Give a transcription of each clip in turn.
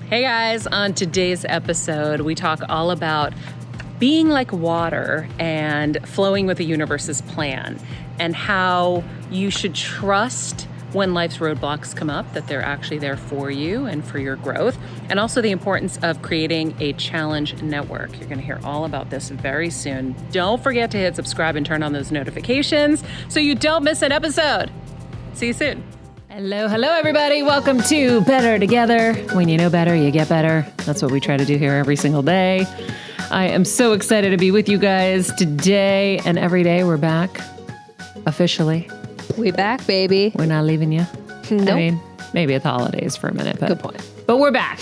Hey guys, on today's episode, we talk all about being like water and flowing with the universe's plan and how you should trust when life's roadblocks come up, that they're actually there for you and for your growth, and also the importance of creating a challenge network. You're going to hear all about this very soon. Don't forget to hit subscribe and turn on those notifications so you don't miss an episode. See you soon. Hello, everybody. Welcome to Better Together. When you know better, you get better. That's what we try to do here every single day. I am so excited to be with you guys today and every day. We're back officially. We back, baby. We're not leaving you. Nope. I mean, maybe it's holidays for a minute, but good point. But we're back.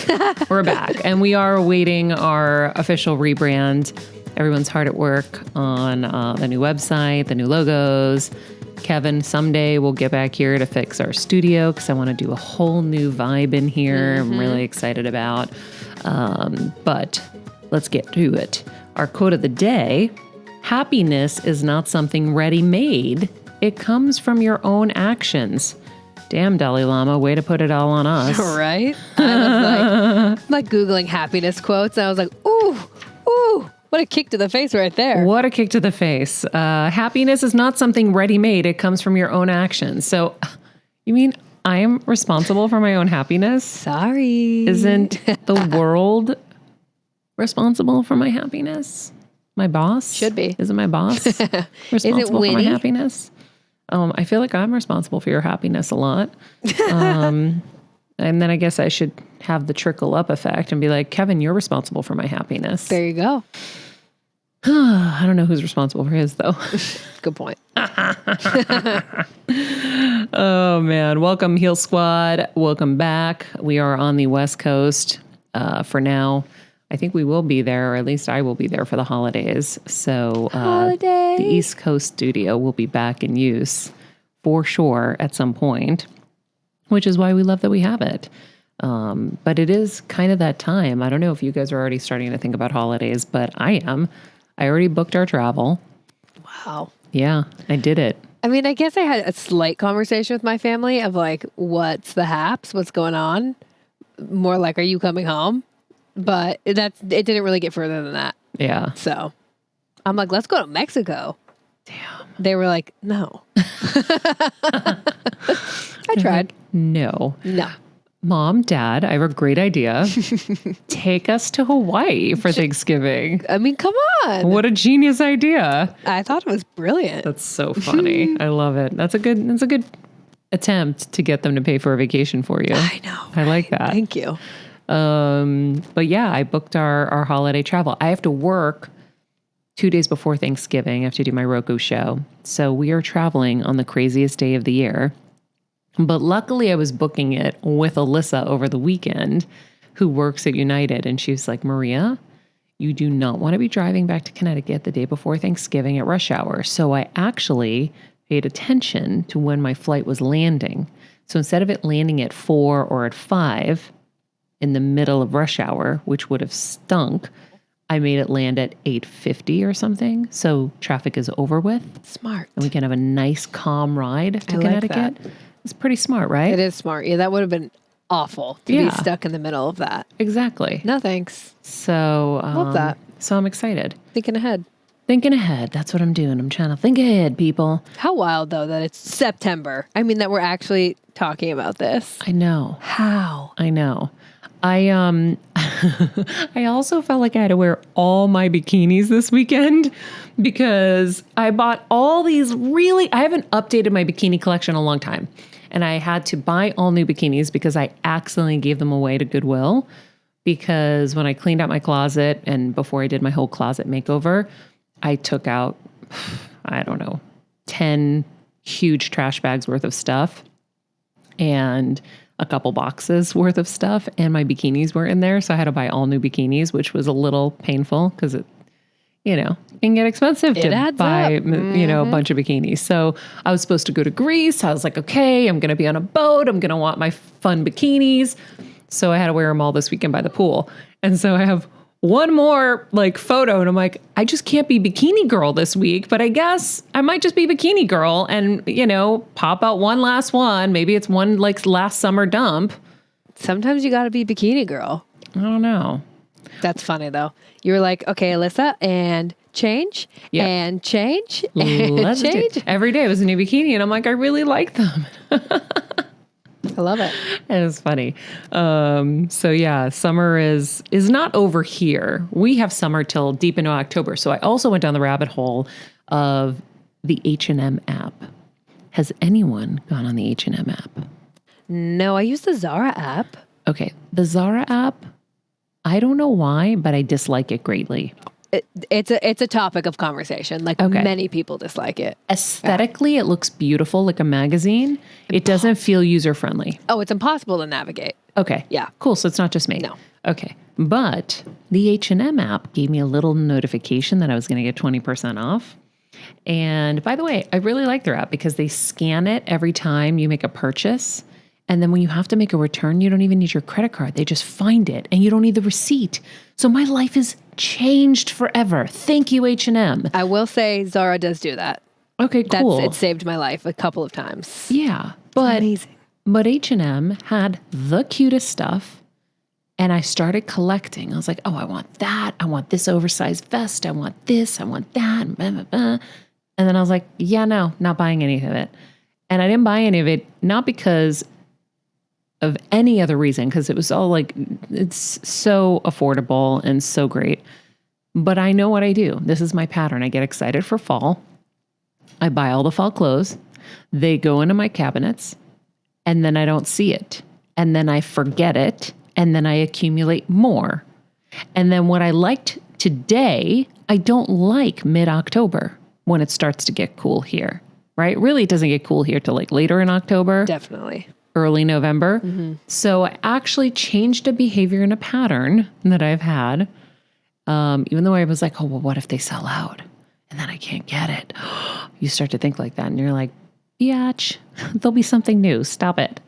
We're back, and we are awaiting our official rebrand. Everyone's hard at work on the new website, the new logos. Kevin, someday we'll get back here to fix our studio because I want to do a whole new vibe in here. I'm really excited about. But let's get to it. Our quote of the day: happiness is not something ready-made. It comes from your own actions. Damn, Dalai Lama, way to put it all on us. Right? I was like Googling happiness quotes, and I was like, ooh, what a kick to the face right there. What a kick to the face. Happiness is not something ready-made. It comes from your own actions. So, you mean I am responsible for my own happiness? Sorry. Isn't the world responsible for my happiness? My boss? Should be. Isn't my boss responsible for my happiness? I feel like I'm responsible for your happiness a lot. And then I guess I should have the trickle up effect and be like, Kevin, you're responsible for my happiness. There you go. I don't know who's responsible for his, though. Good point. Oh, man. Welcome, Heal Squad. Welcome back. We are on the West Coast for now. I think we will be there, or at least I will be there for the holidays. So the East Coast studio will be back in use for sure at some point, which is why we love that we have it. But it is kind of that time. I don't know if you guys are already starting to think about holidays, but I am. I already booked our travel. Wow. Yeah, I did it. I mean, I guess I had a slight conversation with my family of like, what's the haps? What's going on? More like, are you coming home? But it didn't really get further than that. Yeah. So I'm like, let's go to Mexico. Damn. They were like, no. I tried. No. No. Mom, Dad, I have a great idea. Take us to Hawaii for Thanksgiving. I mean, come on. What a genius idea. I thought it was brilliant. That's so funny. I love it. That's a good attempt to get them to pay for a vacation for you. I know. I like that. Thank you. But yeah, I booked our holiday travel. I have to work 2 days before Thanksgiving. I have to do my Roku show. So we are traveling on the craziest day of the year. But luckily I was booking it with Alyssa over the weekend, who works at United. And she was like, Maria, you do not want to be driving back to Connecticut the day before Thanksgiving at rush hour. So I actually paid attention to when my flight was landing. So instead of it landing at 4 or at 5 in the middle of rush hour, which would have stunk, I made it land at 8:50 or something. So traffic is over with. Smart. And we can have a nice, calm ride to Connecticut. That. It's pretty smart, right? It is smart. Yeah, that would have been awful to be stuck in the middle of that. Exactly. No, thanks. So, love that. So I'm excited. Thinking ahead. Thinking ahead. That's what I'm doing. I'm trying to think ahead, people. How wild, though, that it's September. I mean, that we're actually talking about this. I know. How? I know. I also felt like I had to wear all my bikinis this weekend because I bought all these I haven't updated my bikini collection in a long time. And I had to buy all new bikinis because I accidentally gave them away to Goodwill, because when I cleaned out my closet and before I did my whole closet makeover, I took out, I don't know, 10 huge trash bags worth of stuff and a couple boxes worth of stuff, and my bikinis were in there. So I had to buy all new bikinis, which was a little painful because it, can get expensive to buy, a bunch of bikinis. So I was supposed to go to Greece. I was like, okay, I'm going to be on a boat. I'm going to want my fun bikinis. So I had to wear them all this weekend by the pool. And so I have one more photo and I'm like, I just can't be bikini girl this week, but I guess I might just be bikini girl and, pop out one last one. Maybe it's one last summer dump. Sometimes you got to be bikini girl. I don't know. That's funny though. You were like, okay, Alyssa, and change, Yep. and change, and Let's do change. it. Every day was a new bikini, and I'm like, I really like them. I love it. It was funny. So yeah, summer is not over here. We have summer till deep into October. So I also went down the rabbit hole of the H&M app. Has anyone gone on the H&M app? No, I use the Zara app. Okay, the Zara app, I don't know why, but I dislike it greatly. It's a topic of conversation. Like many people dislike it. Aesthetically, it looks beautiful like a magazine. It doesn't feel user-friendly. Oh, it's impossible to navigate. Okay. Yeah. Cool. So it's not just me. No. Okay. But the H&M app gave me a little notification that I was going to get 20% off. And by the way, I really like their app because they scan it every time you make a purchase. And then when you have to make a return, you don't even need your credit card. They just find it and you don't need the receipt. So my life is changed forever. Thank you, H&M. I will say Zara does do that. Okay, cool. It saved my life a couple of times. Yeah. But Amazing. But H&M had the cutest stuff. And I started collecting. I was like, oh, I want that. I want this oversized vest. I want this. I want that. Blah, blah, blah. And then I was like, yeah, no, not buying any of it. And I didn't buy any of it, not because of any other reason, because it was all like, it's so affordable and so great. But I know what I do. This is my pattern. I get excited for fall. I buy all the fall clothes. They go into my cabinets. And then I don't see it. And then I forget it. And then I accumulate more. And then what I liked today, I don't like mid-October when it starts to get cool here, right? Really, it doesn't get cool here till like later in October. Definitely. Early November. Mm-hmm. So I actually changed a behavior and a pattern that I've had. Even though I was like, oh, well, what if they sell out? And then I can't get it. You start to think like that. And you're like, biatch, there'll be something new. Stop it.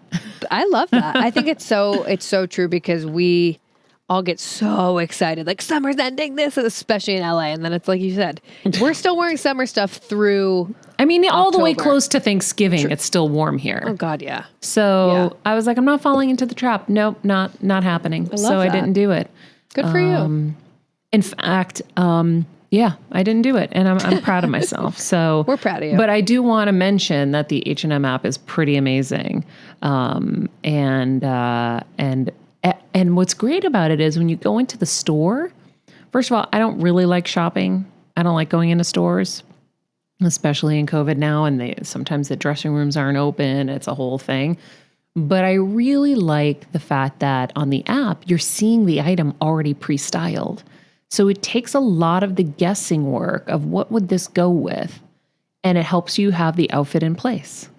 I love that. I think it's so true because we all get so excited. Like summer's ending, this, especially in LA. And then it's like you said, we're still wearing summer stuff through all the way close to Thanksgiving, True. It's still warm here. Oh God, yeah. So I was like, I'm not falling into the trap. Nope, not happening. I didn't do it. Good for you. In fact, I didn't do it, and I'm proud of myself. So we're proud of you. But I do want to mention that the H&M app is pretty amazing, and what's great about it is when you go into the store. First of all, I don't really like shopping. I don't like going into stores, especially in COVID now, and sometimes the dressing rooms aren't open. It's a whole thing. But I really like the fact that on the app, you're seeing the item already pre-styled. So it takes a lot of the guessing work of what would this go with, and it helps you have the outfit in place.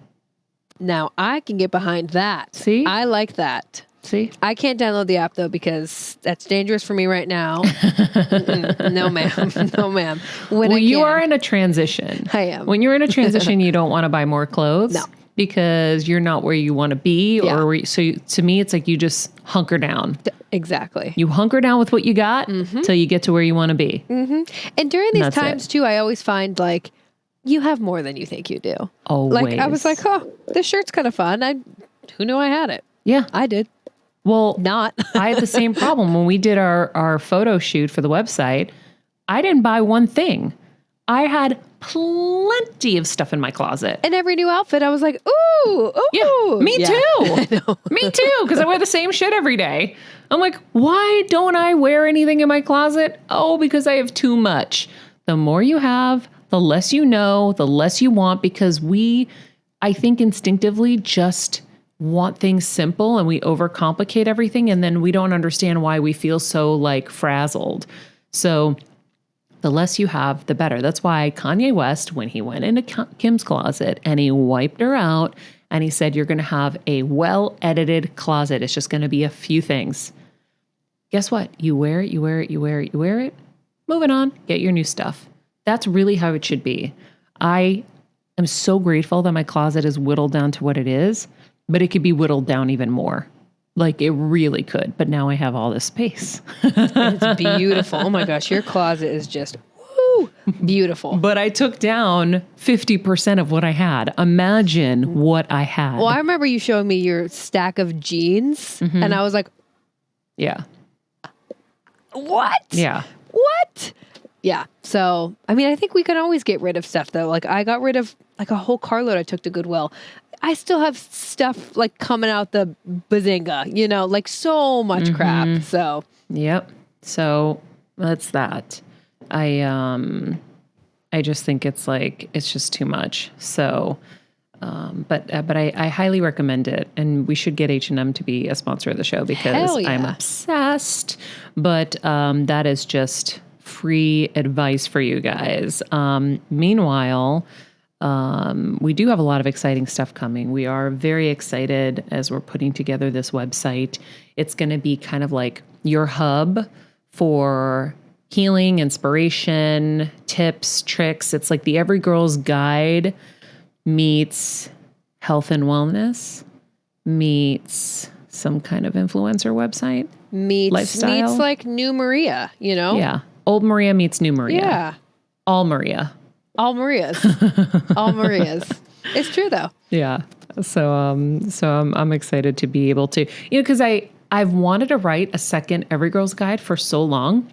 Now, I can get behind that. See? I like that. See? I can't download the app, though, because that's dangerous for me right now. No, ma'am. No, ma'am. You are in a transition. I am. When you're in a transition, you don't want to buy more clothes. No. Because you're not where you want to be. To me, it's like you just hunker down. Exactly. You hunker down with what you got till you get to where you want to be. Mm-hmm. And during these times, too, I always find like you have more than you think you do. Always. Like I was like, oh, this shirt's kind of fun. Who knew I had it? Yeah. I did. Well, not. I had the same problem when we did our photo shoot for the website. I didn't buy one thing. I had plenty of stuff in my closet. And every new outfit, I was like, ooh. Yeah, me too. Me too, because I wear the same shit every day. I'm like, why don't I wear anything in my closet? Oh, because I have too much. The more you have, the less you know, the less you want, because I think instinctively just want things simple and we overcomplicate everything, and then we don't understand why we feel so like frazzled. So the less you have, the better. That's why Kanye West, when he went into Kim's closet and he wiped her out and he said, you're going to have a well-edited closet. It's just going to be a few things. Guess what? You wear it, you wear it, you wear it, you wear it. Moving on, get your new stuff. That's really how it should be. I am so grateful that my closet is whittled down to what it is, but it could be whittled down even more. Like it really could, but now I have all this space. It's beautiful. Oh my gosh, your closet is just beautiful. But I took down 50% of what I had. Imagine what I had. Well, I remember you showing me your stack of jeans, and I was like, yeah. What? Yeah. What? Yeah. So, I mean, I think we can always get rid of stuff though. Like I got rid of like a whole carload I took to Goodwill. I still have stuff like coming out the bazinga, you know, like so much crap. So, Yep. So that's that. I just think it's like, it's just too much. So, but I highly recommend it, and we should get H&M to be a sponsor of the show because Hell yeah. I'm obsessed. But that is just free advice for you guys. Meanwhile, we do have a lot of exciting stuff coming. We are very excited as we're putting together this website. It's going to be kind of like your hub for healing, inspiration, tips, tricks. It's like the Every Girl's Guide meets health and wellness, meets some kind of influencer website. meets like New Maria, you know? Yeah. Old Maria meets New Maria. Yeah. All Maria. All Marias. All Marias. It's true though. Yeah. So I'm excited to be able to, because I've wanted to write a second Every Girl's Guide for so long.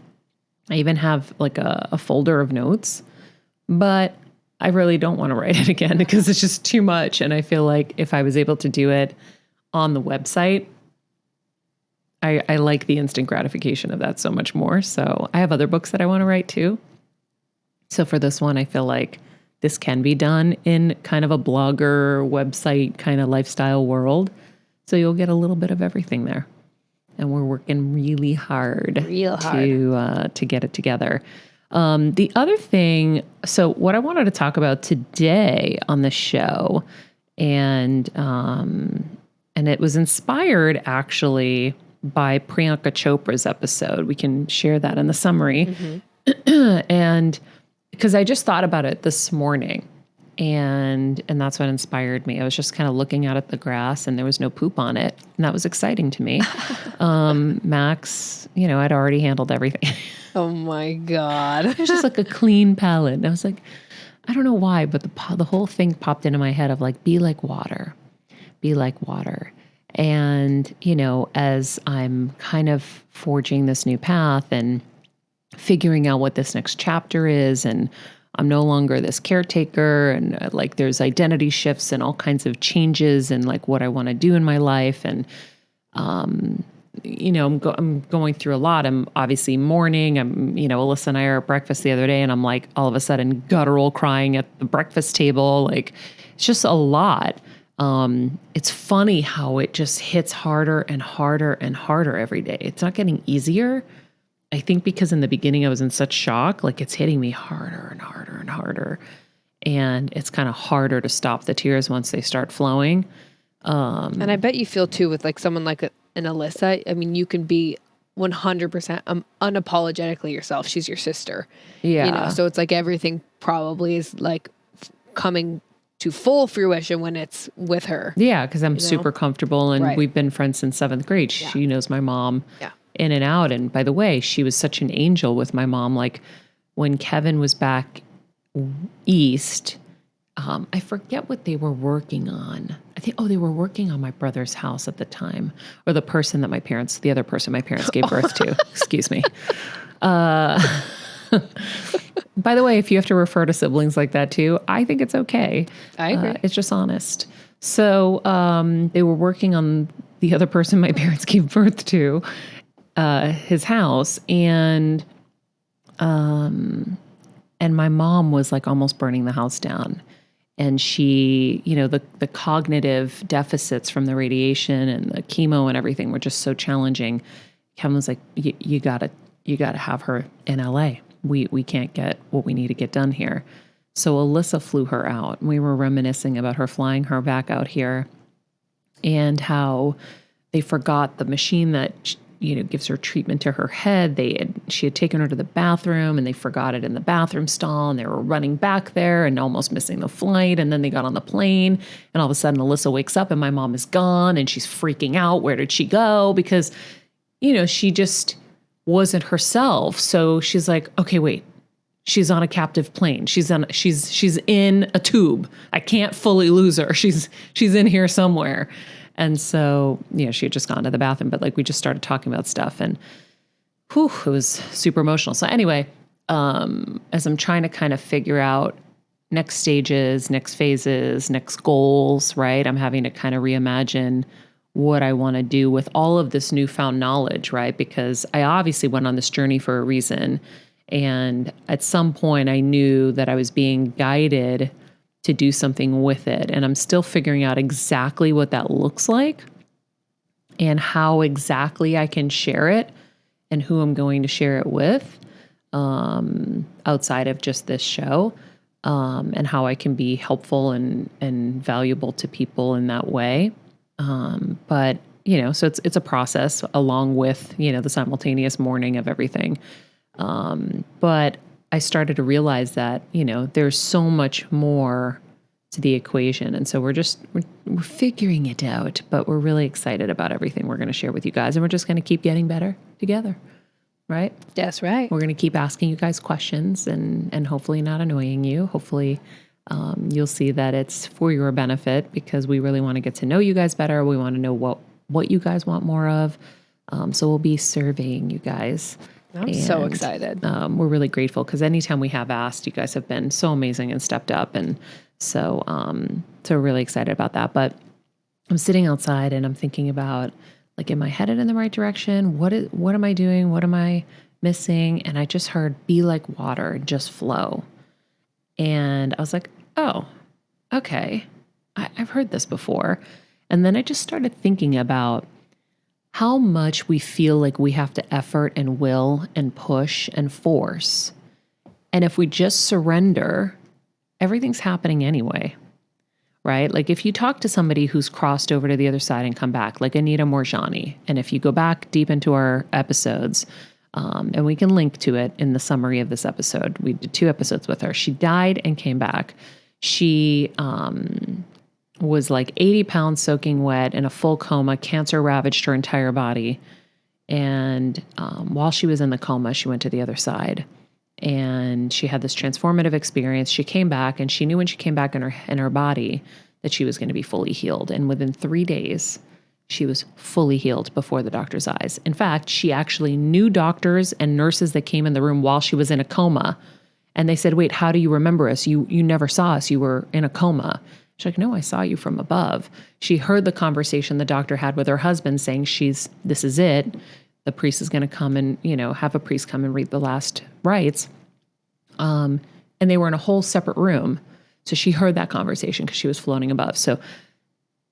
I even have like a folder of notes, but I really don't want to write it again because it's just too much. And I feel like if I was able to do it on the website, I like the instant gratification of that so much more. So I have other books that I want to write too. So for this one, I feel like this can be done in kind of a blogger website kind of lifestyle world. So you'll get a little bit of everything there. And we're working really hard to get it together. The other thing, so what I wanted to talk about today on the show, and it was inspired actually by Priyanka Chopra's episode. We can share that in the summary. And because I just thought about it this morning, and that's what inspired me. I was just kind of looking out at the grass and there was no poop on it. And that was exciting to me. Max, I'd already handled everything. Oh my God. It was just like a clean palette. And I was like, I don't know why, but the whole thing popped into my head of like, be like water. Be like water. And, as I'm kind of forging this new path and figuring out what this next chapter is, and I'm no longer this caretaker, and like there's identity shifts and all kinds of changes and like what I want to do in my life. And, I'm going through a lot. I'm obviously mourning. Alyssa and I are at breakfast the other day, and I'm like all of a sudden guttural crying at the breakfast table. Like it's just a lot. It's funny how it just hits harder and harder and harder every day. It's not getting easier. I think because in the beginning I was in such shock, like it's hitting me harder and harder and harder. And it's kind of harder to stop the tears once they start flowing. And I bet you feel too with like someone like an Alyssa. I mean, you can be 100% unapologetically yourself. She's your sister. Yeah. So it's like everything probably is like coming to full fruition when it's with her. Yeah, because I'm super comfortable, and we've been friends since 7th grade. Yeah. She knows my mom. Yeah. In and out. And by the way, she was such an angel with my mom. Like when Kevin was back east, I forget what they were working on. I think, they were working on my brother's house at the time, or the other person my parents gave birth to. Excuse me. By the way, if you have to refer to siblings like that too, I think it's okay. I agree. It's just honest. So they were working on the other person my parents gave birth to, his house, and my mom was like almost burning the house down. And she, the cognitive deficits from the radiation and the chemo and everything were just so challenging. Kevin was like, you gotta have her in LA. We can't get what we need to get done here. So Alyssa flew her out, and we were reminiscing about her flying her back out here, and how they forgot the machine that gives her treatment to her head. She had taken her to the bathroom, and they forgot it in the bathroom stall, and they were running back there and almost missing the flight. And then they got on the plane, and all of a sudden Alyssa wakes up and my mom is gone, and she's freaking out. Where did she go? Because, she just wasn't herself. So she's like, okay, wait, she's on a captive plane. She's in a tube. I can't fully lose her. She's in here somewhere. And so, she had just gone to the bathroom, but like we just started talking about stuff. And it was super emotional. So anyway, as I'm trying to kind of figure out next stages, next phases, next goals, right? I'm having to kind of reimagine what I want to do with all of this newfound knowledge, right? Because I obviously went on this journey for a reason. And at some point, I knew that I was being guided to do something with it. And I'm still figuring out exactly what that looks like and how exactly I can share it and who I'm going to share it with, outside of just this show, and how I can be helpful and valuable to people in that way. But so it's a process along with the simultaneous mourning of everything. But I started to realize that there's so much more to the equation, and so we're figuring it out. But we're really excited about everything we're going to share with you guys, and we're just going to keep getting better together. Right? That's right. We're going to keep asking you guys questions and hopefully not annoying you. Hopefully you'll see that it's for your benefit because we really want to get to know you guys better. We want to know what you guys want more of. So we'll be surveying you guys. I'm so excited. We're really grateful because anytime we have asked, you guys have been so amazing and stepped up. And so we're really excited about that. But I'm sitting outside and I'm thinking about, like, am I headed in the right direction? What am I doing? What am I missing? And I just heard, be like water and just flow. And I was like, oh, okay. I've heard this before. And then I just started thinking about how much we feel like we have to effort and will and push and force. And if we just surrender, everything's happening anyway. Right? Like if you talk to somebody who's crossed over to the other side and come back, like Anita Morjani, and if you go back deep into our episodes, and we can link to it in the summary of this episode, we did 2 episodes with her. She died and came back. She was like 80 pounds soaking wet in a full coma. Cancer ravaged her entire body. And while she was in the coma, she went to the other side. And she had this transformative experience. She came back, and she knew when she came back in her body that she was going to be fully healed. And within 3 days, she was fully healed before the doctor's eyes. In fact, she actually knew doctors and nurses that came in the room while she was in a coma. And they said, wait, how do you remember us? You never saw us. You were in a coma. She's like, no, I saw you from above. She heard the conversation the doctor had with her husband saying, this is it. The priest is going to come and, have a priest come and read the last rites. And they were in a whole separate room. So she heard that conversation because she was floating above. So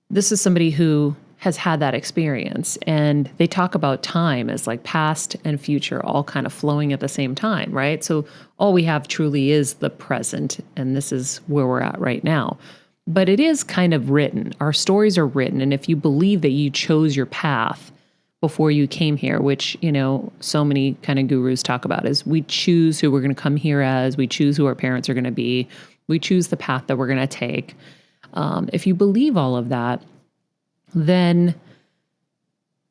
this is somebody who has had that experience. And they talk about time as like past and future all kind of flowing at the same time, right? So all we have truly is the present. And this is where we're at right now. But it is kind of written. Our stories are written. And if you believe that you chose your path before you came here, which, so many kind of gurus talk about, is we choose who we're going to come here as, we choose who our parents are going to be, we choose the path that we're going to take. If you believe all of that, then,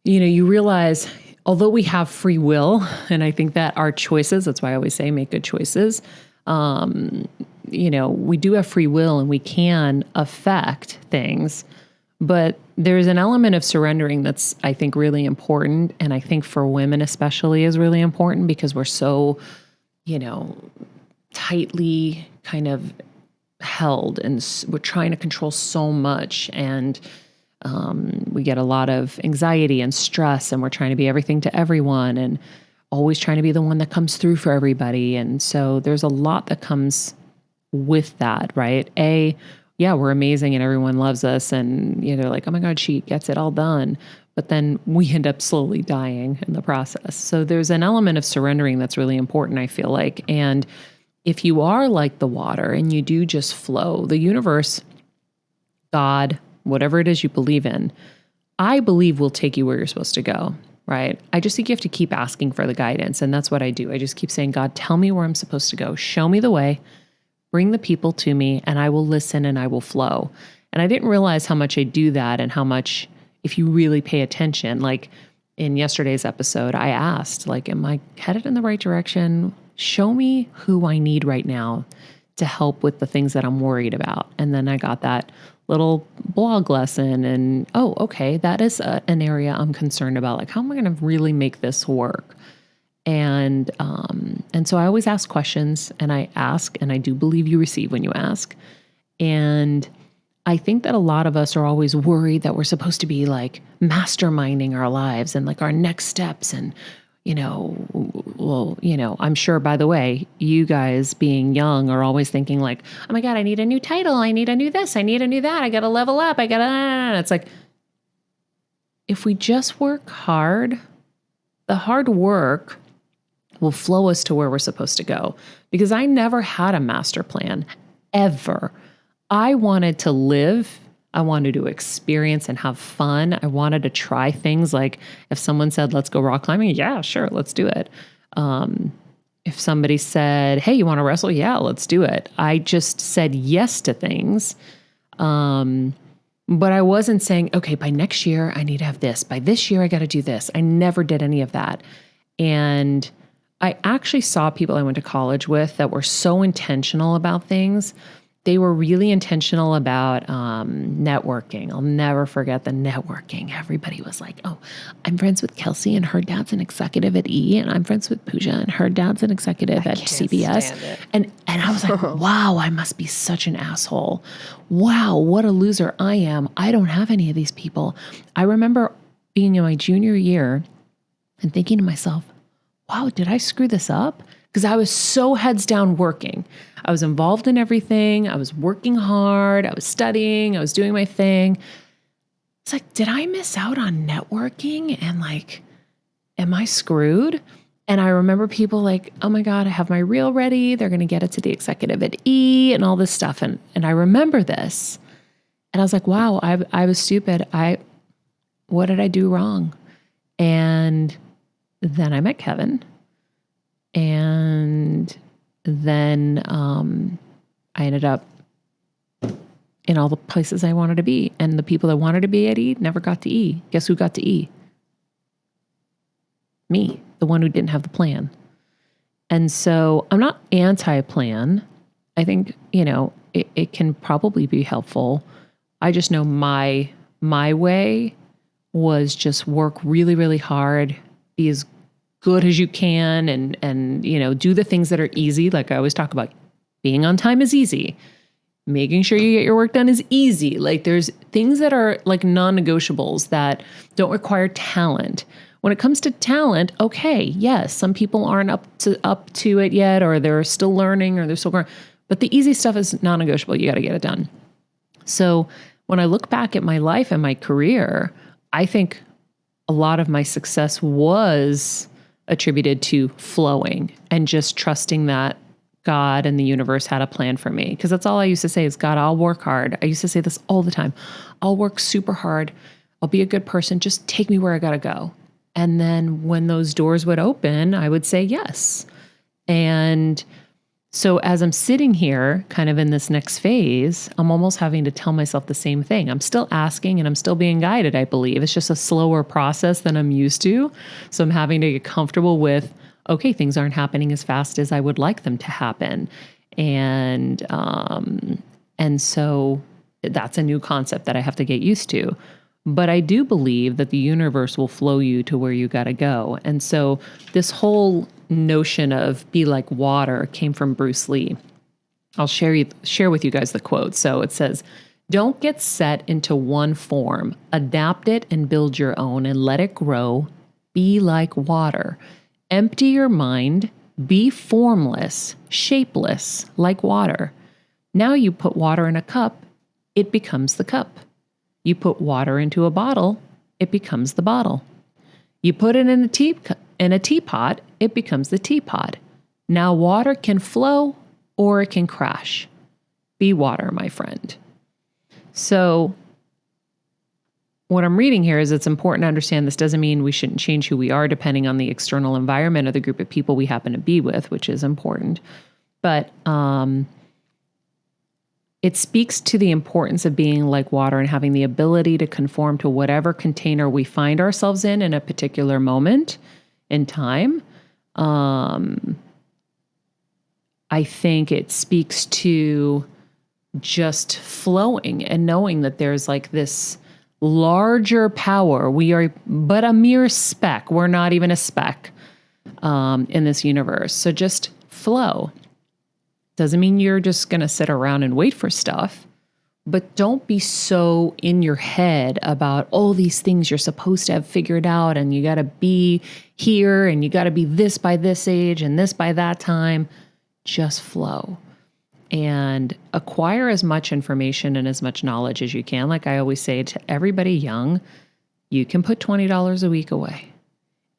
you realize, although we have free will, and I think that our choices, that's why I always say make good choices, we do have free will and we can affect things. But there's an element of surrendering that's, I think, really important. And I think for women especially is really important because we're so, tightly kind of held and we're trying to control so much. And we get a lot of anxiety and stress and we're trying to be everything to everyone and always trying to be the one that comes through for everybody. And so there's a lot that comes with that, right? Yeah, we're amazing and everyone loves us and they're like, oh my God, she gets it all done. But then we end up slowly dying in the process. So there's an element of surrendering that's really important, I feel like. And if you are like the water and you do just flow, the universe, God, whatever it is you believe in, I believe will take you where you're supposed to go, right? I just think you have to keep asking for the guidance. And that's what I do. I just keep saying, God, tell me where I'm supposed to go. Show me the way. Bring the people to me and I will listen and I will flow. And I didn't realize how much I do that and how much, if you really pay attention, like in yesterday's episode, I asked, like, am I headed in the right direction? Show me who I need right now to help with the things that I'm worried about. And then I got that little blog lesson and, oh, okay, that is an area I'm concerned about. Like, how am I going to really make this work? And so I always ask questions, and I ask, and I do believe you receive when you ask. And I think that a lot of us are always worried that we're supposed to be like masterminding our lives and like our next steps. And, I'm sure, by the way, you guys being young are always thinking like, oh my God, I need a new title. I need a new this. I need a new that. I got to level up. It's like, if we just work hard, the hard work will flow us to where we're supposed to go. Because I never had a master plan, ever. I wanted to live. I wanted to experience and have fun. I wanted to try things like if someone said, let's go rock climbing, yeah, sure, let's do it. If somebody said, hey, you want to wrestle? Yeah, let's do it. I just said yes to things. But I wasn't saying, okay, by next year, I need to have this. By this year, I got to do this. I never did any of that. And I actually saw people I went to college with that were so intentional about things. They were really intentional about networking. I'll never forget the networking. Everybody was like, oh, I'm friends with Kelsey and her dad's an executive at E, and I'm friends with Pooja and her dad's an executive at CBS. And I was like, wow, I must be such an asshole. Wow, what a loser I am. I don't have any of these people. I remember being in my junior year and thinking to myself, wow, did I screw this up? Because I was so heads down working. I was involved in everything. I was working hard. I was studying. I was doing my thing. It's like, did I miss out on networking? And like, am I screwed? And I remember people like, oh my God, I have my reel ready. They're going to get it to the executive at E and all this stuff. And I remember this. And I was like, wow, I was stupid. What did I do wrong? And then I met Kevin. And then I ended up in all the places I wanted to be. And the people that wanted to be at E never got to E. Guess who got to E? Me, the one who didn't have the plan. And so I'm not anti-plan. I think, it can probably be helpful. I just know my way was just work really, really hard, be as good as you can, and do the things that are easy. Like I always talk about, being on time is easy. Making sure you get your work done is easy. Like there's things that are like non-negotiables that don't require talent. When it comes to talent, okay, yes, some people aren't up to it yet, or they're still learning, or they're still growing. But the easy stuff is non-negotiable. You got to get it done. So when I look back at my life and my career, I think a lot of my success was attributed to flowing and just trusting that God and the universe had a plan for me. Because that's all I used to say is, God, I'll work hard. I used to say this all the time. I'll work super hard. I'll be a good person. Just take me where I got to go. And then when those doors would open, I would say yes. And so as I'm sitting here kind of in this next phase, I'm almost having to tell myself the same thing. I'm still asking and I'm still being guided, I believe. It's just a slower process than I'm used to. So I'm having to get comfortable with, okay, things aren't happening as fast as I would like them to happen. And so that's a new concept that I have to get used to. But I do believe that the universe will flow you to where you got to go. And so this whole notion of be like water came from Bruce Lee. I'll share with you guys the quote. So it says, don't get set into one form, adapt it and build your own and let it grow. Be like water. Empty your mind, be formless, shapeless, like water. Now you put water in a cup, it becomes the cup. You put water into a bottle, it becomes the bottle. You put it in a teapot, it becomes the teapot. Now water can flow or it can crash. Be water, my friend. So what I'm reading here is it's important to understand this doesn't mean we shouldn't change who we are depending on the external environment or the group of people we happen to be with, which is important. But it speaks to the importance of being like water and having the ability to conform to whatever container we find ourselves in a particular moment in time. I think it speaks to just flowing and knowing that there's like this larger power. We are but a mere speck. We're not even a speck. in this universe. So just flow. Doesn't mean you're just going to sit around and wait for stuff, but don't be so in your head about all these things you're supposed to have figured out, and you got to be here, and you got to be this by this age and this by that time. Just flow and acquire as much information and as much knowledge as you can. Like I always say to everybody young, you can put $20 a week away.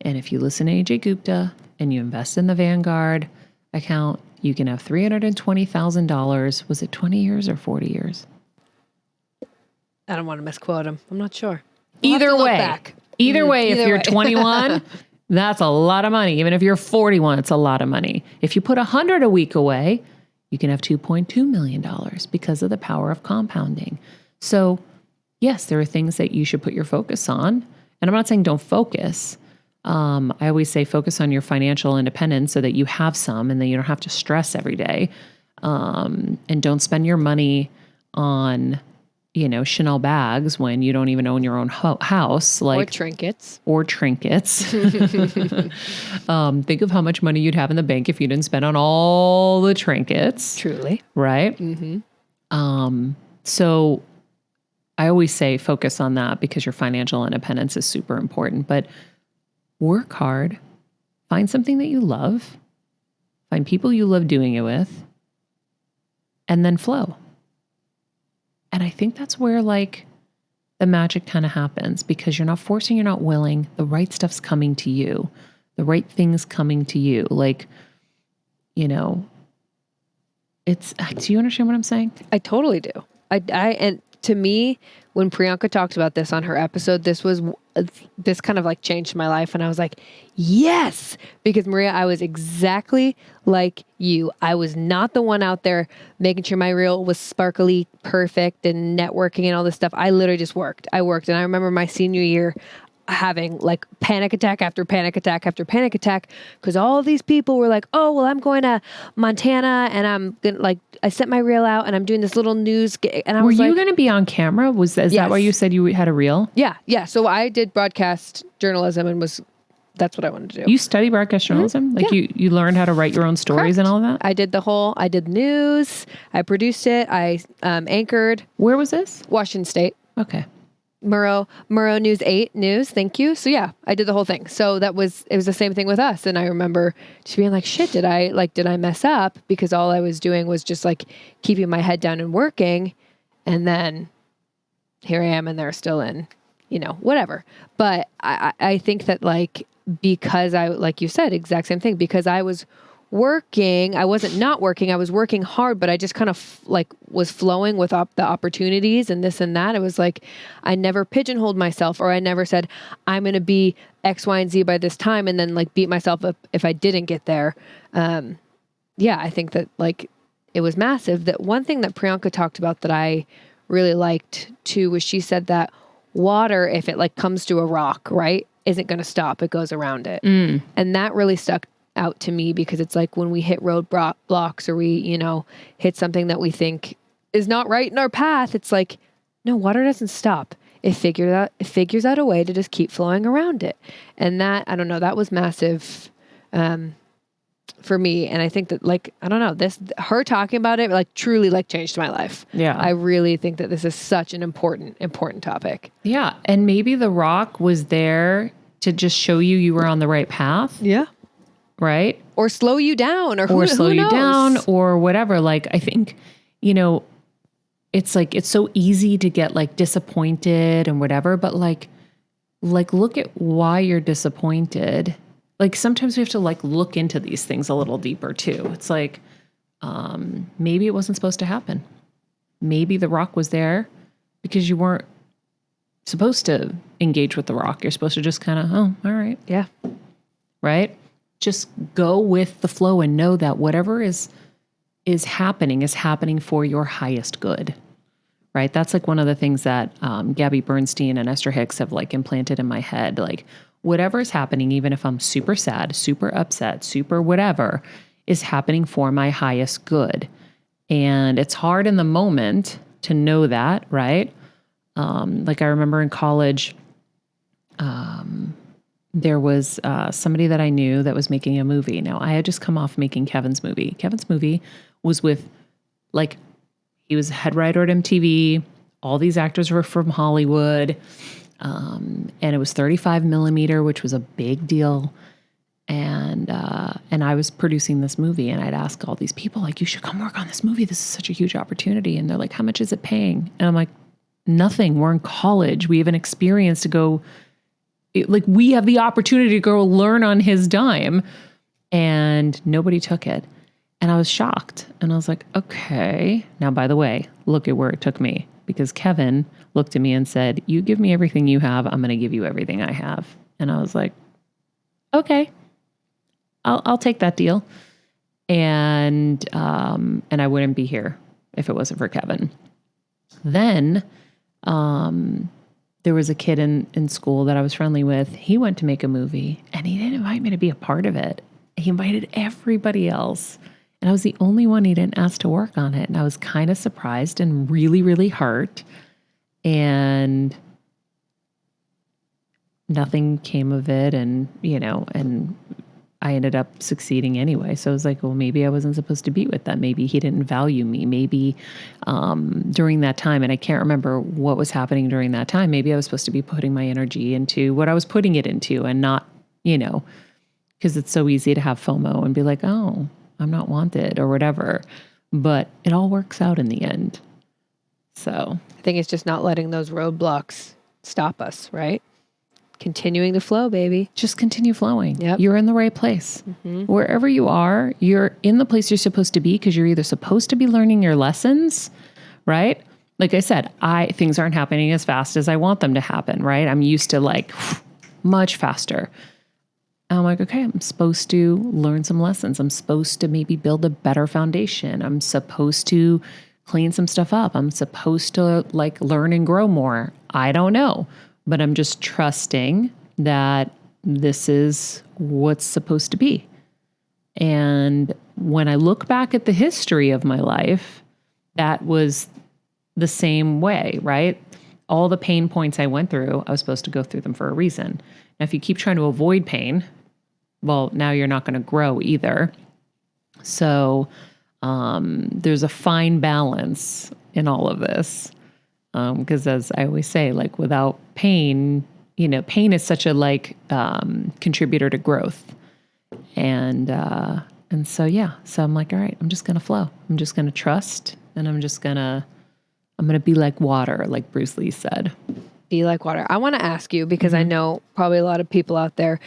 And if you listen to AJ Gupta and you invest in the Vanguard account, you can have $320,000. Was it 20 years or 40 years? I don't want to misquote him. I'm not sure. Either way, if you're 21, that's a lot of money. Even if you're 41, it's a lot of money. If you put $100 a week away, you can have $2.2 million because of the power of compounding. So yes, there are things that you should put your focus on. And I'm not saying don't focus. I always say focus on your financial independence so that you have some and then you don't have to stress every day. And don't spend your money on, Chanel bags when you don't even own your own house. Or trinkets. Think of how much money you'd have in the bank if you didn't spend on all the trinkets. Truly. Right? Mm-hmm. So I always say focus on that because your financial independence is super important. But work hard. Find something that you love. Find people you love doing it with. And then flow. And I think that's where the magic kind of happens because you're not forcing, you're not willing. The right stuff's coming to you. The right thing's coming to you. It's, do you understand what I'm saying? I totally do. And to me, when Priyanka talked about this on her episode, this kind of changed my life. And I was like, yes, because Maria, I was exactly like you. I was not the one out there making sure my reel was sparkly, perfect, and networking and all this stuff. I literally just worked. I worked. And I remember my senior year having panic attack after panic attack after panic attack because all these people were like, oh, well, I'm going to Montana and I'm gonna I sent my reel out and I'm doing this little news and I was Were you going to be on camera? Is that why you said you had a reel? Yeah. So I did broadcast journalism and that's what I wanted to do. You study broadcast journalism? Mm-hmm. You learned how to write your own stories. Correct. And all that? I did news. I produced it. I anchored. Where was this? Washington State. Okay. Murrow News 8 News. Thank you. So yeah, I did the whole thing. So it was the same thing with us. And I remember just being like, shit, did I mess up? Because all I was doing was just keeping my head down and working. And then here I am and they're still in, whatever. But I think that because I, like you said, exact same thing, because I was working, I wasn't not working, I was working hard, but I just kind of was flowing with the opportunities and this and that. It was I never pigeonholed myself, or I never said, I'm going to be X, Y, and Z by this time, and then beat myself up if I didn't get there. I think that it was massive. That one thing that Priyanka talked about that I really liked too was she said that water, if it comes to a rock, right, isn't going to stop. It goes around it. And that really stuck out to me because it's when we hit roadblocks or we, hit something that we think is not right in our path. It's no, water doesn't stop. It figures out a way to just keep flowing around it. And that, I don't know, that was massive, for me. And I think that I don't know, her talking about it, truly changed my life. Yeah. I really think that this is such an important topic. Yeah. And maybe the rock was there to just show you were on the right path. Yeah. Right? Or slow you down or slow you down or whatever. I think, it's it's so easy to get disappointed and whatever, but look at why you're disappointed. Sometimes we have to look into these things a little deeper too. It's maybe it wasn't supposed to happen. Maybe the rock was there because you weren't supposed to engage with the rock. You're supposed to just kind of, oh, all right. Yeah. Right? Just go with the flow and know that whatever is happening for your highest good, right? That's one of the things that Gabby Bernstein and Esther Hicks have implanted in my head. Whatever is happening, even if I'm super sad, super upset, super whatever, is happening for my highest good. And it's hard in the moment to know that, right? I remember in college, there was somebody that I knew that was making a movie. Now, I had just come off making Kevin's movie. Kevin's movie was with, like, he was head writer at MTV. All these actors were from Hollywood. And it was 35 millimeter, which was a big deal. And I was producing this movie, and I'd ask all these people, like, you should come work on this movie. This is such a huge opportunity. And they're like, how much is it paying? And I'm like, nothing. We're in college. We have an experience to go, we have the opportunity to go learn on his dime. And nobody took it. And I was shocked. And I was like, okay. Now, by the way, look at where it took me. Because Kevin looked at me and said, you give me everything you have, I'm going to give you everything I have. And I was like, okay, I'll take that deal. And I wouldn't be here if it wasn't for Kevin. Then there was a kid in school that I was friendly with. He went to make a movie, and he didn't invite me to be a part of it. He invited everybody else. And I was the only one he didn't ask to work on it. And I was kind of surprised and really, really hurt. And nothing came of it. And, and I ended up succeeding anyway. So I was like, well, maybe I wasn't supposed to be with them. Maybe he didn't value me. Maybe during that time, and I can't remember what was happening during that time, maybe I was supposed to be putting my energy into what I was putting it into and not, because it's so easy to have FOMO and be like, oh, I'm not wanted or whatever. But it all works out in the end. So I think it's just not letting those roadblocks stop us, right? Continuing to flow, baby. Just continue flowing. Yep. You're in the right place. Mm-hmm. Wherever you are, you're in the place you're supposed to be, because you're either supposed to be learning your lessons, right? Like I said, things aren't happening as fast as I want them to happen, right? I'm used to much faster. I'm like, okay, I'm supposed to learn some lessons. I'm supposed to maybe build a better foundation. I'm supposed to clean some stuff up. I'm supposed to learn and grow more. I don't know, but I'm just trusting that this is what's supposed to be. And when I look back at the history of my life, that was the same way, right? All the pain points I went through, I was supposed to go through them for a reason. Now, if you keep trying to avoid pain, well, now you're not going to grow either. So there's a fine balance in all of this. Because as I always say, without pain, pain is such a contributor to growth. And so, yeah. So I'm like, all right, I'm just going to flow. I'm just going to trust, and I'm going to be like water, like Bruce Lee said. Be like water. I want to ask you, because I know probably a lot of people out there,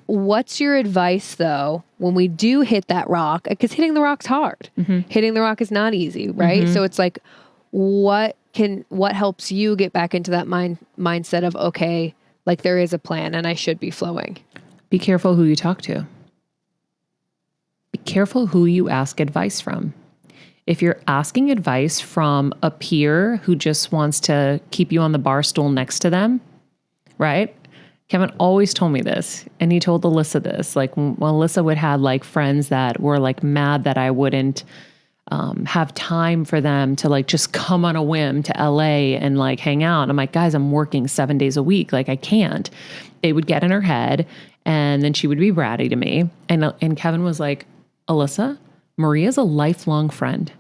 what's your advice, though, when we do hit that rock? Because hitting the rock's hard. Mm-hmm. Hitting the rock is not easy, right? Mm-hmm. So it's like, what helps you get back into that mindset of, okay, there is a plan and I should be flowing? Be careful who you talk to. Be careful who you ask advice from. If you're asking advice from a peer who just wants to keep you on the bar stool next to them, right? Kevin always told me this, and he told Alyssa this. When Alyssa would have friends that were mad that I wouldn't have time for them to just come on a whim to LA and hang out. I'm like, guys, I'm working 7 days a week. I can't. They would get in her head, and then she would be bratty to me. And Kevin was like, Alyssa, Maria's a lifelong friend.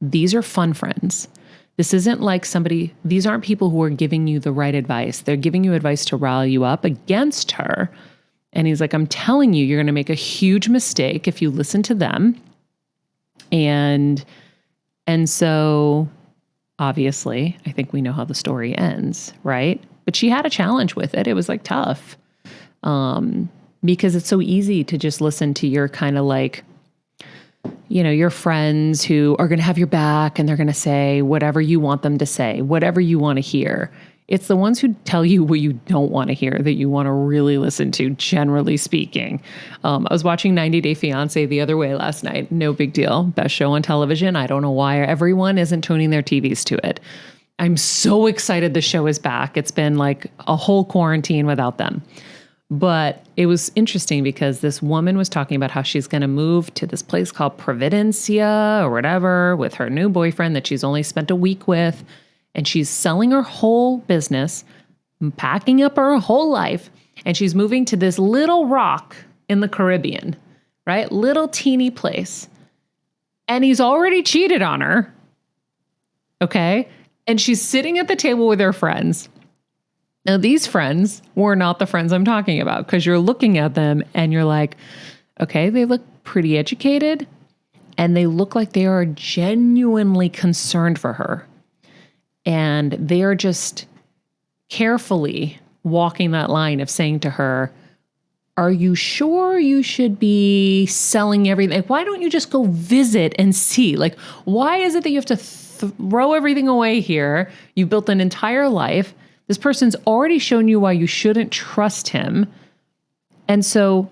These are fun friends. This isn't these aren't people who are giving you the right advice. They're giving you advice to rile you up against her. And he's like, I'm telling you, you're going to make a huge mistake if you listen to them. And so obviously, I think we know how the story ends, right? But she had a challenge with it. It was tough. Because it's so easy to just listen to your kind of your friends who are going to have your back, and they're going to say whatever you want them to say, whatever you want to hear. It's the ones who tell you what you don't want to hear that you want to really listen to, generally speaking. I was watching 90 Day Fiance the other way last night. No big deal. Best show on television. I don't know why everyone isn't tuning their TVs to it. I'm so excited the show is back. It's been a whole quarantine without them. But it was interesting because this woman was talking about how she's going to move to this place called Providencia or whatever with her new boyfriend that she's only spent a week with. And she's selling her whole business, packing up her whole life. and she's moving to this little rock in the Caribbean, right? Little teeny place. And he's already cheated on her. Okay. And she's sitting at the table with her friends. Now, these friends were not the friends I'm talking about, because you're looking at them and you're like, okay, they look pretty educated and they look like they are genuinely concerned for her. And they are just carefully walking that line of saying to her, are you sure you should be selling everything? Why don't you just go visit and see? Like, why is it that you have to throw everything away here? You've built an entire life. This person's already shown you why you shouldn't trust him. And so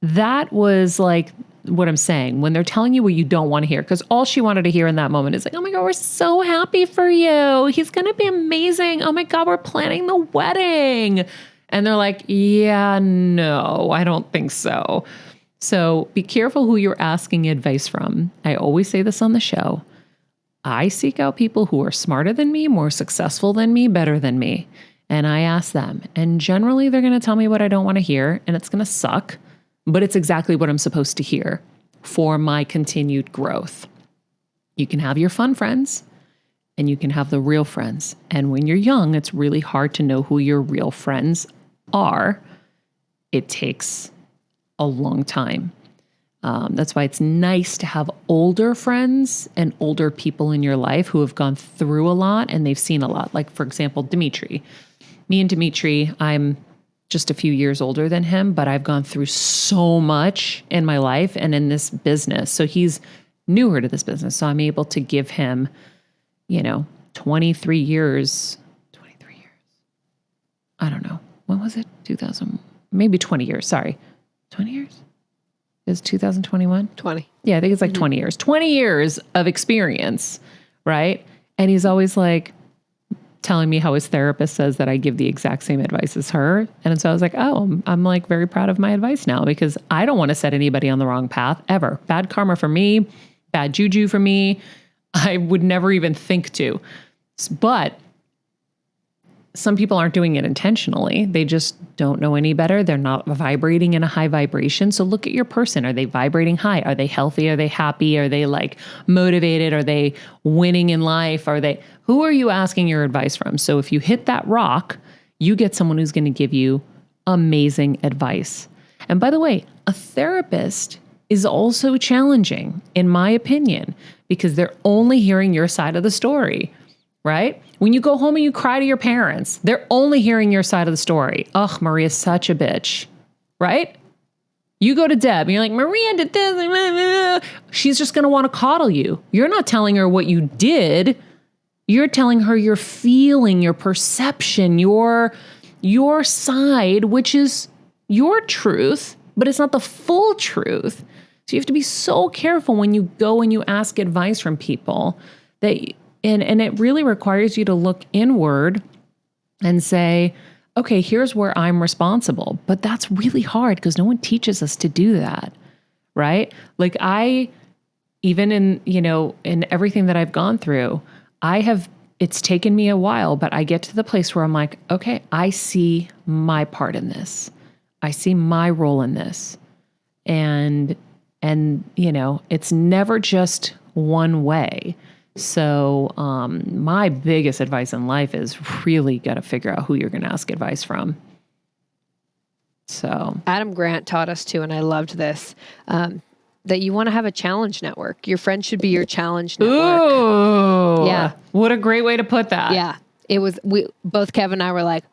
that was like what I'm saying, when they're telling you what you don't want to hear, because all she wanted to hear in that moment is like, oh my God, we're so happy for you. He's going to be amazing. Oh my God, we're planning the wedding. And they're like, yeah, no, I don't think so. So be careful who you're asking advice from. I always say this on the show. I seek out people who are smarter than me, more successful than me, better than me. And I ask them. And generally, they're going to tell me what I don't want to hear. And it's going to suck. But it's exactly what I'm supposed to hear for my continued growth. You can have your fun friends and you can have the real friends. And when you're young, it's really hard to know who your real friends are. It takes a long time. That's why it's nice to have older friends and older people in your life who have gone through a lot and they've seen a lot. Like, for example, Dimitri. Me and Dimitri, I'm just a few years older than him, but I've gone through so much in my life and in this business. So he's newer to this business. So I'm able to give him, 23 years. I don't know. When was it? 2000, maybe 20 years. Sorry. 20 years? Is 2021? 20. Yeah, I think it's like 20 years. 20 years of experience, right? And he's always like telling me how his therapist says that I give the exact same advice as her. And so I was like, oh, I'm like very proud of my advice now, because I don't want to set anybody on the wrong path ever. Bad karma for me, bad juju for me. I would never even think to. But some people aren't doing it intentionally. They just don't know any better. They're not vibrating in a high vibration. So look at your person. Are they vibrating high? Are they healthy? Are they happy? Are they like motivated? Are they winning in life? Who are you asking your advice from? So if you hit that rock, you get someone who's going to give you amazing advice. And by the way, a therapist is also challenging, in my opinion, because they're only hearing your side of the story. Right? When you go home and you cry to your parents, they're only hearing your side of the story. Ugh, Maria's such a bitch. Right? You go to Deb and you're like, Maria did this. She's just going to want to coddle you. You're not telling her what you did. You're telling her your feeling, your perception, your side, which is your truth, but it's not the full truth. So you have to be so careful when you go and you ask advice from people that And it really requires you to look inward and say, okay, here's where I'm responsible. But that's really hard because no one teaches us to do that, right? Like even in everything that I've gone through, it's taken me a while, but I get to the place where I'm like, okay, I see my part in this. I see my role in this. And it's never just one way. So my biggest advice in life is really got to figure out who you're going to ask advice from. So Adam Grant taught us too, and I loved this, that you want to have a challenge network. Your friends should be your challenge network. Ooh, yeah. What a great way to put that. Yeah. It was, both Kevin and I were like,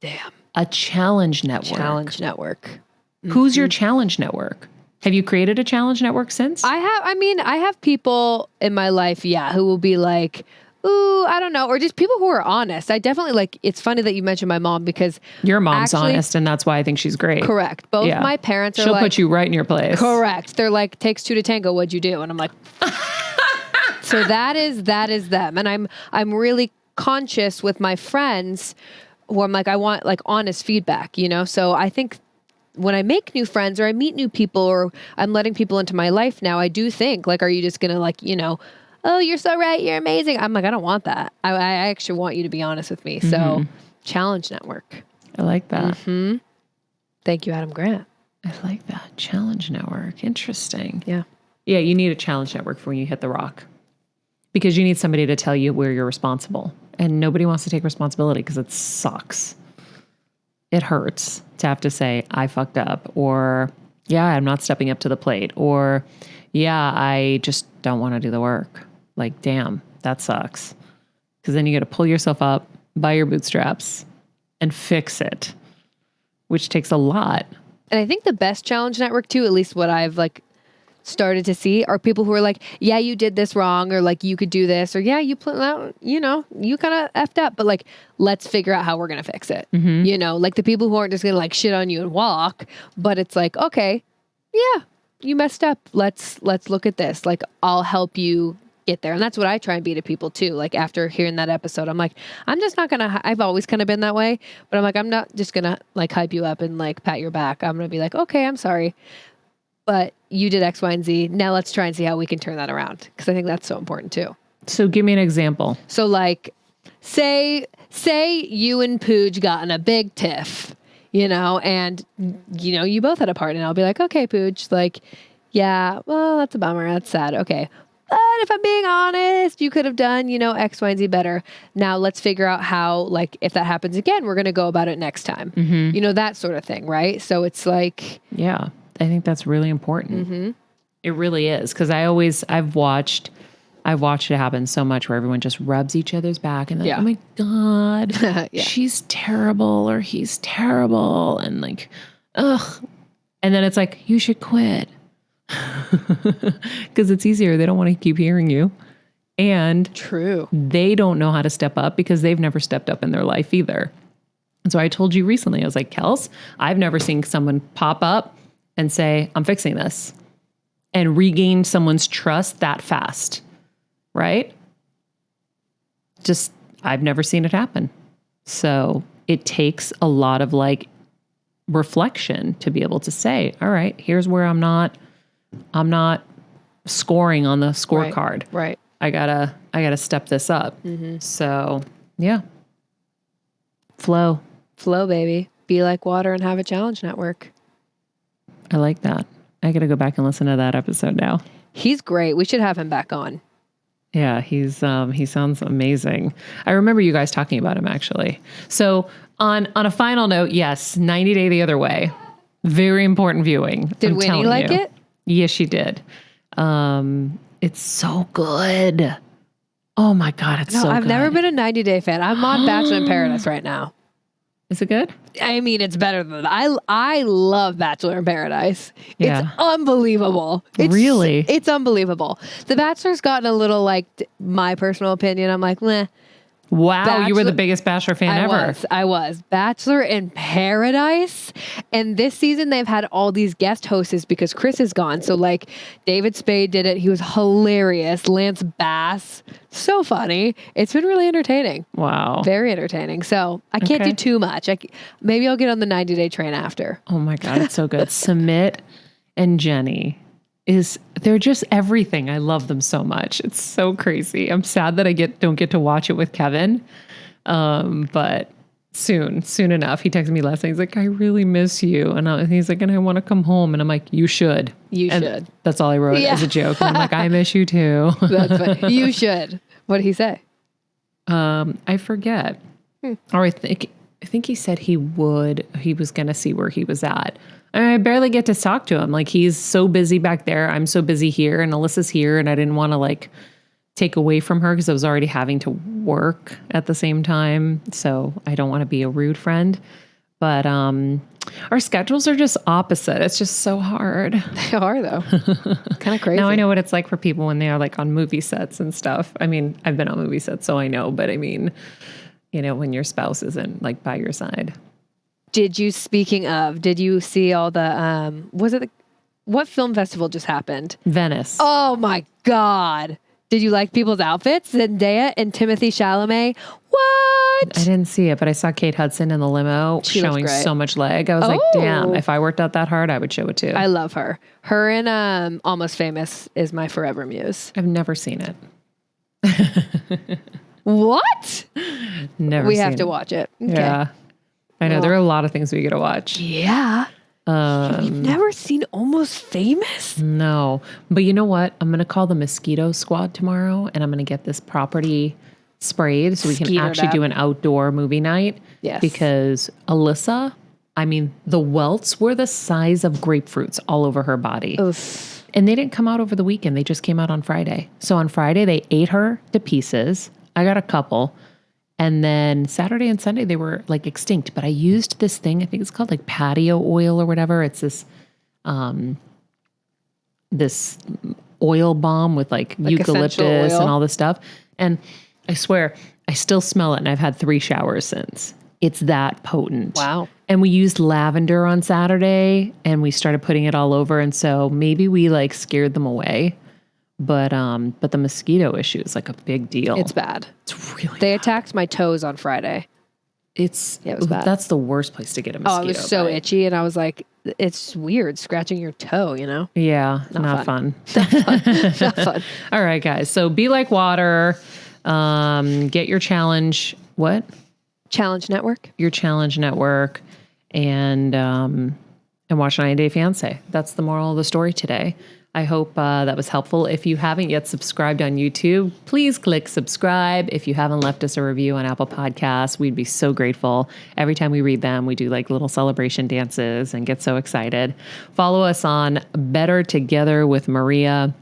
damn. A challenge network. Challenge network. Who's your challenge network? Have you created a challenge network since? I have people in my life, who will be like, ooh, I don't know. Or just people who are honest. I definitely it's funny that you mentioned my mom, because your mom's honest, and that's why I think she's great. Correct. Both my parents are She'll put you right in your place. Correct. They're like, takes two to tango. What'd you do? And I'm like, so that is them. And I'm really conscious with my friends who I'm like, I want like honest feedback, So I think when I make new friends or I meet new people or I'm letting people into my life now, I do think like, are you just going to oh, you're so right, you're amazing. I'm like, I don't want that. I actually want you to be honest with me. So challenge network. I like that. Thank you, Adam Grant. I like that. Challenge network. Interesting. Yeah. Yeah, you need a challenge network for when you hit the rock. Because you need somebody to tell you where you're responsible. And nobody wants to take responsibility because it sucks. It hurts to have to say, I fucked up. Or, yeah, I'm not stepping up to the plate. Or, yeah, I just don't want to do the work. Like, damn, that sucks. Because then you got to pull yourself up by your bootstraps and fix it, which takes a lot. And I think the best challenge network too, at least what I've like started to see, are people who are like, yeah, you did this wrong, or like you could do this, or yeah, you you kind of effed up, but like, let's figure out how we're going to fix it. You know, like the people who aren't just going to like shit on you and walk, but it's like, okay, yeah, you messed up. Let's look at this. Like, I'll help you get there. And that's what I try and be to people too. Like after hearing that episode, I'm like, I'm just not gonna, I've always kind of been that way, but I'm like, I'm not just gonna like hype you up and like pat your back. I'm gonna be like, okay, I'm sorry, but you did X, Y, and Z. Now let's try and see how we can turn that around. Cause I think that's so important too. So give me an example. So like, say you and Pooj got in a big tiff, you know, and you know, you both had a part, and I'll be like, okay, Pooj, like, yeah, well, that's a bummer. That's sad. Okay. But if I'm being honest, you could have done, you know, X, Y, and Z better. Now let's figure out how, like, if that happens again, we're going to go about it next time. You know, that sort of thing, right? So it's like... Yeah, I think that's really important. It really is. Because I've watched it happen so much where everyone just rubs each other's back and like, oh my God, she's terrible or he's terrible. And like, ugh. And then it's like, you should quit. Because it's easier. They don't want to keep hearing you. And true, they don't know how to step up because they've never stepped up in their life either. And so I told you recently, I was like, Kels, I've never seen someone pop up and say, I'm fixing this, and regain someone's trust that fast. Right? Just, I've never seen it happen. So it takes a lot of like reflection to be able to say, all right, here's where I'm not scoring on the scorecard. Right. I gotta step this up. So yeah. Flow, baby. Be like water and have a challenge network. I like that. I gotta go back and listen to that episode now. He's great. We should have him back on. Yeah, he sounds amazing. I remember you guys talking about him actually. So on a final note, yes, 90 Day the Other Way. Very important viewing. Did Winnie like it? Yes, she did. It's so good. Oh my God, it's so good. I've never been a 90 Day fan. I'm on Bachelor in Paradise right now. Is it good? I mean, it's better than that. I love Bachelor in Paradise. Yeah. It's unbelievable. Really? It's unbelievable. The Bachelor's gotten a little, like, my personal opinion, I'm like, meh. Wow, you were the biggest Bachelor fan ever. I was. Bachelor in Paradise. And this season they've had all these guest hosts because Chris is gone. So like David Spade did it. He was hilarious. Lance Bass. So funny. It's been really entertaining. Wow. Very entertaining. So I can't do too much. Maybe I'll get on the 90 Day train after. Oh my God, it's so good. Sumit and Jenny. They're just everything. I love them so much. It's so crazy. I'm sad that I don't get to watch it with Kevin. But soon enough. He texted me last night. He's like, I really miss you. And he's like, and I want to come home. And I'm like, you should. You should. That's all I wrote as a joke. And I'm like, I miss you too. That's funny. You should. What did he say? I forget. Or I think he said he was going to see where he was at. I barely get to talk to him. Like, he's so busy back there. I'm so busy here, and Alyssa's here, and I didn't want to like take away from her because I was already having to work at the same time. So I don't want to be a rude friend. But our schedules are just opposite. It's just so hard. They are, though. Kind of crazy. Now I know what it's like for people when they are like on movie sets and stuff. I mean, I've been on movie sets, so I know. But I mean, you know, when your spouse isn't like by your side. Did you see all the, what film festival just happened? Venice. Oh my God. Did you like people's outfits? Zendaya and Timothée Chalamet? What? I didn't see it, but I saw Kate Hudson in the limo showing so much leg. I was like, damn, if I worked out that hard, I would show it too. I love her. Her in Almost Famous is my forever muse. I've never seen it. What? Never We seen have it. to watch it. Okay. Yeah. I know there are a lot of things we get to watch. Yeah. You've never seen Almost Famous? No. But you know what? I'm going to call the mosquito squad tomorrow and I'm going to get this property sprayed so we can Skeetered actually do up. an outdoor movie night. Yes. Because Alyssa, I mean, the welts were the size of grapefruits all over her body. Oof. And they didn't come out over the weekend. They just came out on Friday. So on Friday, they ate her to pieces. I got a couple. And then Saturday and Sunday, they were like extinct. But I used this thing, I think it's called like patio oil or whatever. It's this oil balm with like eucalyptus essential oil. and all this stuff. And I swear, I still smell it. And I've had 3 showers since. It's that potent. Wow. And we used lavender on Saturday and we started putting it all over. And so maybe we like scared them away. But the mosquito issue is like a big deal. It's bad. It's really They bad. attacked my toes on Friday. It was bad. That's the worst place to get a mosquito. Oh, it was so bite. itchy. And I was like, it's weird scratching your toe, you know? Yeah, not fun. Not fun. All right, guys. So be like water. Get your challenge. What? Challenge Network. Your challenge network, and watch 90 Day Fiancé. That's the moral of the story today. I hope that was helpful. If you haven't yet subscribed on YouTube, please click subscribe. If you haven't left us a review on Apple Podcasts, we'd be so grateful. Every time we read them, we do like little celebration dances and get so excited. Follow us on Better Together with Maria.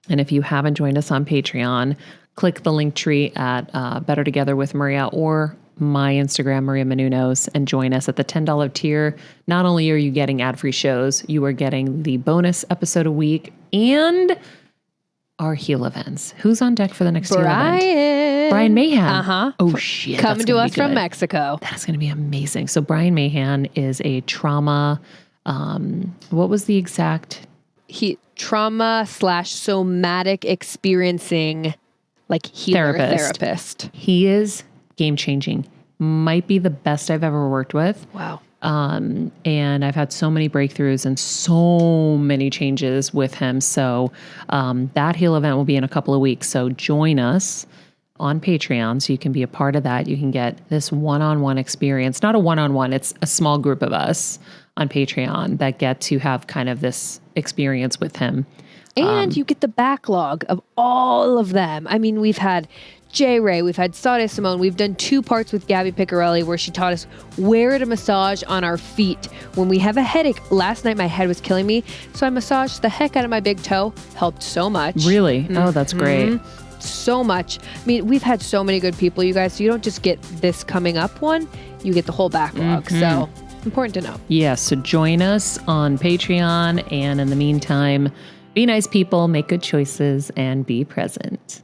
And if you haven't joined us on Patreon, click the link tree at Better Together with Maria or my Instagram, Maria Menounos, and join us at the $10 tier. Not only are you getting ad-free shows, you are getting the bonus episode a week and our heel events. Who's on deck for the next heel event? Brian Mahan. Uh-huh. Oh, shit. Coming to us from Mexico. That's going to be amazing. So Brian Mahan is a trauma, what was the exact? Trauma/somatic experiencing like healer therapist. He is game-changing. Might be the best I've ever worked with. Wow. And I've had so many breakthroughs and so many changes with him. So that heal event will be in a couple of weeks. So join us on Patreon so you can be a part of that. You can get this one-on-one experience. Not a one-on-one, it's a small group of us on Patreon that get to have kind of this experience with him. And you get the backlog of all of them. I mean, we've had J. Ray, we've had Sadia Simone, we've done 2 parts with Gabby Piccarelli where she taught us where to massage on our feet. When we have a headache, last night my head was killing me, so I massaged the heck out of my big toe. Helped so much. Really? Oh, that's great. So much. I mean, we've had so many good people, you guys, so you don't just get this coming up one, you get the whole backlog. So important to know. Yeah, so join us on Patreon. And in the meantime, be nice people, make good choices, and be present.